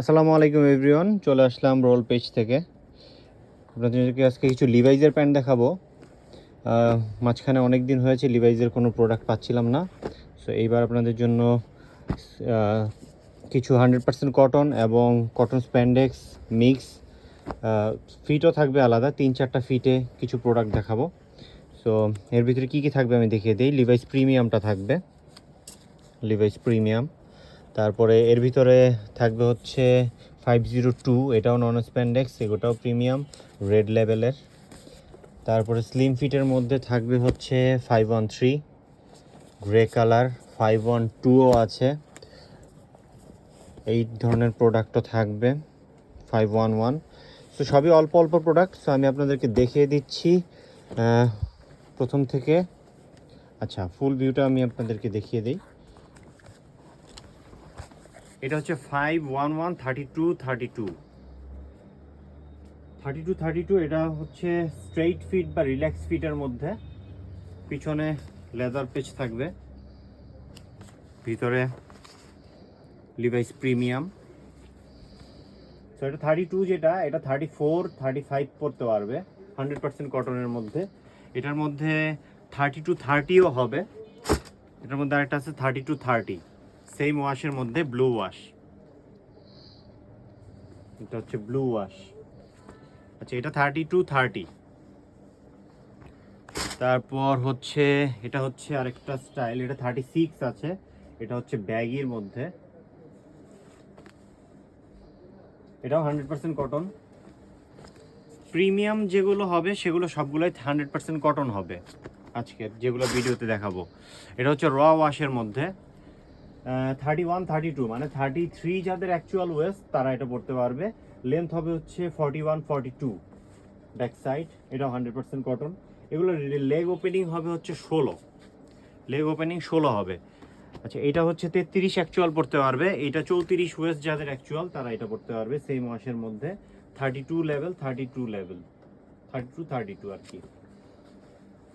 আসসালামু আলাইকুম এভরিওয়ান, চলে আসলাম রোল পেজ থেকে। আপনাদেরকে আজকে কিছু লিভাইজের প্যান্ট দেখাবো। মাঝখানে অনেক দিন হয়েছে লিভাইজের কোনো প্রোডাক্ট পাচ্ছিলাম না। সো এইবার আপনাদের জন্য কিছু 100% কটন এবং কটন স্প্যান্ডেক্স মিক্স ফিটও থাকবে আলাদা, 3-4টা ফিটে কিছু প্রোডাক্ট দেখাবো। সো এর ভিতরে কী কী থাকবে আমি দেখিয়ে দিই। লিভাইস প্রিমিয়ামটা থাকবে, লিভাইস প্রিমিয়াম। তারপরে এর ভিতরে থাকবে হচ্ছে 502, এটাও নন স্প্যান্ডেক্স, এটাও প্রিমিয়াম রেড লেভেলের। তারপরে স্লিম ফিটের মধ্যে থাকবে হচ্ছে 513 গ্রে কালার, 512ও আছে, এই ধরনের প্রোডাক্টও থাকবে 511। সো সবই অল্প অল্প প্রোডাক্ট। সো আমি আপনাদেরকে দেখিয়ে দিচ্ছি প্রথম থেকে। আচ্ছা, ফুল ভিউটা আমি আপনাদেরকে দেখিয়ে দিই। এটা হচ্ছে 511 32 এটা হচ্ছে স্ট্রেইট ফিট বা রিল্যাক্স ফিটের মধ্যে। পিছনে লেদার পেচ থাকবে, ভিতরে লিভাইস প্রিমিয়াম। তো এটা 32, যেটা এটা 34 35 পরতে পারবে, 100% কটনের মধ্যে। এটার মধ্যে 32-30ও হবে। এটার মধ্যে আরেকটা আছে 32-30, সেম ওয়াশের মধ্যে, ব্লু ওয়াশ। এটা হচ্ছে ব্লু ওয়াশ। আচ্ছা, এটা 32-30। তারপর হচ্ছে এটা হচ্ছে আরেকটা স্টাইল, এটা 36 আছে, এটা হচ্ছে ব্যাগির মধ্যে। এটাও 100% কটন। প্রিমিয়াম যেগুলো হবে সেগুলো সবগুলোই 100% কটন হবে আজকে যেগুলো ভিডিওতে দেখাবো। এটা হচ্ছে র ওয়াশের মধ্যে। 31-32 মানে 33 যাদের অ্যাকচুয়াল ওয়েস্ট তারা এটা পড়তে পারবে। লেন্থ হবে হচ্ছে 41-42 ব্যাক সাইড। এটাও 100% কটন। এগুলো লেগ ওপেনিং হবে হচ্ছে 16, লেগ ওপেনিং 16 হবে। আচ্ছা, এটা হচ্ছে 33 অ্যাকচুয়াল পড়তে পারবে। এটা 34 ওয়েস্ট যাদের অ্যাকচুয়াল তারা এটা পড়তে পারবে সেম ওয়াশের মধ্যে। 32 লেভেল আর কি।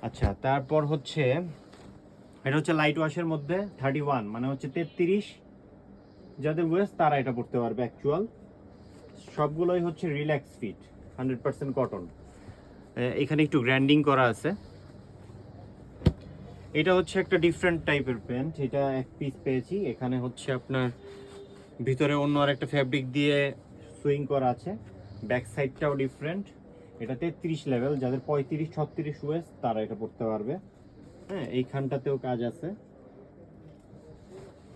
আচ্ছা, তারপর হচ্ছে এটা হচ্ছে লাইট ওয়াশের মধ্যে 31 মানে হচ্ছে 33 যাদের ওয়েস্ট তারা এটা পড়তে পারবে অ্যাকচুয়াল। সবগুলোই হচ্ছে রিল্যাক্স ফিট, 100% কটন। এখানে একটু গ্র্যান্ডিং করা আছে। এটা হচ্ছে একটা ডিফারেন্ট টাইপের প্যান্ট। এটা এক পিস পেয়েছি। এখানে হচ্ছে আপনার ভিতরে অন্য আরেকটা ফ্যাব্রিক দিয়ে সুইং করা আছে। ব্যাক সাইডটাও ডিফারেন্ট। এটা 33 লেভেল, যাদের 35-36 ওয়েস্ট তারা এটা পড়তে পারবে। হ্যাঁ, এইখানটাতেও কাজ আছে।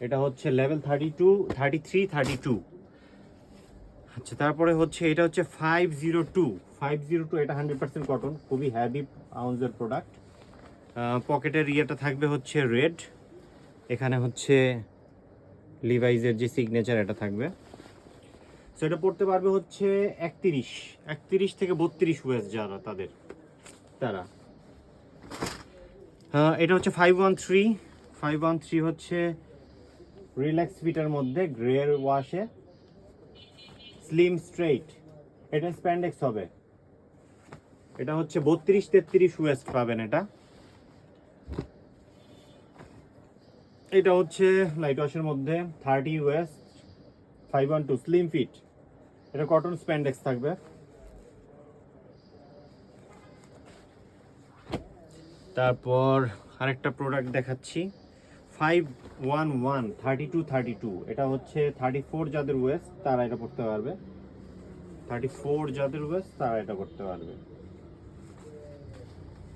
এটা হচ্ছে লেভেল 32-33-32। আচ্ছা, তারপরে হচ্ছে এটা হচ্ছে 502 এটা 100% কটন, খুবই হ্যাভি আউন্সের প্রোডাক্ট। পকেটের ইয়েটা থাকবে হচ্ছে রেড। এখানে হচ্ছে লিভাইজের যে সিগনেচার এটা থাকবে। সো এটা পড়তে পারবে হচ্ছে 31 থেকে 32 ওয়েস্ট যারা তারা। এটা হচ্ছে 513 হচ্ছে রিল্যাক্স ফিটের মধ্যে, গ্রের ওয়াশে, স্লিম স্ট্রেইট। এটা স্প্যান্ডেক্স হবে। এটা হচ্ছে 32-33 ওয়েস্ট পাবেন এটা। এটা হচ্ছে লাইট ওয়াশের মধ্যে 30 ওয়েস্ট, 512 স্লিম ফিট। এটা কটন স্প্যান্ডেক্স থাকবে। তারপর আরেকটা প্রোডাক্ট দেখাচ্ছি, 511 32 এটা হচ্ছে 34 যাদের ওয়েস্ট তারা এটা পড়তে পারবে। 34 যাদের ওয়েস্ট তারা এটা করতে পারবে।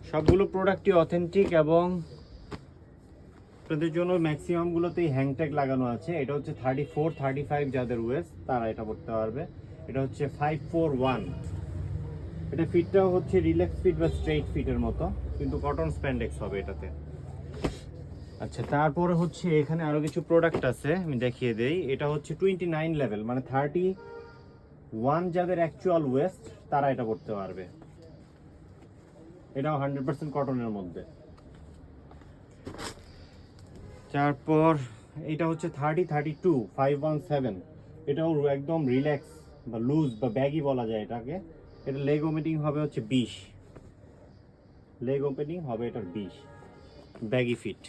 সবগুলো প্রোডাক্টই অথেন্টিক এবং আপনাদের জন্য ম্যাক্সিমামগুলোতেই হ্যাংট্যাগ লাগানো আছে। এটা হচ্ছে 34-35 যাদের ওয়েস্ট তারা এটা পড়তে পারবে। এটা হচ্ছে 541। এটা ফিটটাও হচ্ছে রিল্যাক্স ফিট বা স্ট্রেইট ফিটের মতো, কিন্তু কটন স্প্যান্ডেক্স হবে এটাতে। আচ্ছা, তারপরে হচ্ছে এখানে আরো কিছু প্রোডাক্ট আছে, আমি দেখিয়ে দেই। এটা হচ্ছে 29 লেভেল মানে 31 যাদের অ্যাকচুয়াল ওয়েস্ট তারা এটা করতে পারবে। এটাও 100% কটনের মধ্যে। তারপর এটা হচ্ছে 30-32 517। এটাও একদম রিল্যাক্স বা লুজ বা ব্যাগি বলা যায় এটাকে। এটা লেগ ওপেনিং হবে হচ্ছে 20, লেগ ওপেনিং হবে এটার 20, ব্যাগি ফিট।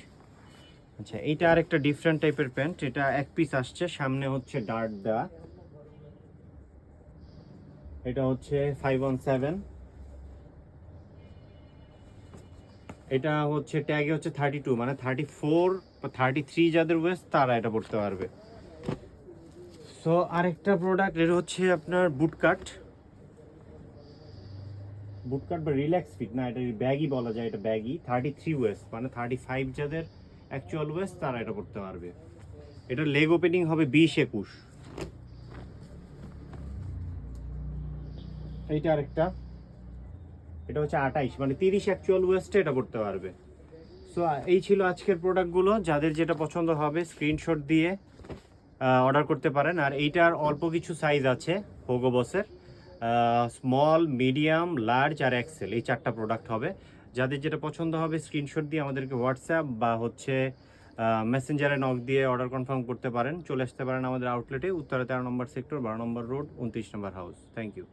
আচ্ছা, এইটা আরেকটা ডিফারেন্ট টাইপের প্যান্ট। এটা এক পিস আসছে, সামনে হচ্ছে ডার্ট দেওয়া, এটা হচ্ছে 517, এটা হচ্ছে ট্যাগে হচ্ছে 32, মানে 34 বা 33 যাদের ওয়েস্ট তারা এটা পড়তে পারবে। সো আরেকটা প্রোডাক্ট, এটা হচ্ছে আপনার বুটকাট বা রিল্যাক্স ফিট, না এটা ব্যাগই বলা যায়, এটা ব্যাগই 33 ওয়েস্ট, মানে 35 যাদের অ্যাকচুয়াল ওয়েস্ট তারা এটা পড়তে পারবে। এটা লেগ ওপেনিং হবে 20-21। এইটা আরেকটা, এটা হচ্ছে 28, মানে 30 অ্যাকচুয়াল ওয়েস্টে এটা পড়তে পারবে। সো এই ছিল আজকের প্রোডাক্টগুলো, যাদের যেটা পছন্দ হবে স্ক্রিনশট দিয়ে অর্ডার করতে পারেন। আর এইটার অল্প কিছু সাইজ আছে হোগো বসের, স্মল, মিডিয়াম, লার্জ আর এক্সেল, এই 4টা প্রোডাক্ট হবে। যাদের যেটা পছন্দ হবে স্ক্রিনশট দিয়ে আমাদেরকে হোয়াটসঅ্যাপ বা হচ্ছে মেসেঞ্জারে নক দিয়ে অর্ডার কনফার্ম করতে পারেন। চলে আসতে পারেন আমাদের আউটলেটে, উত্তরা 13 নম্বর সেক্টর, 12 নম্বর রোড, 29 নম্বর হাউস। Thank you.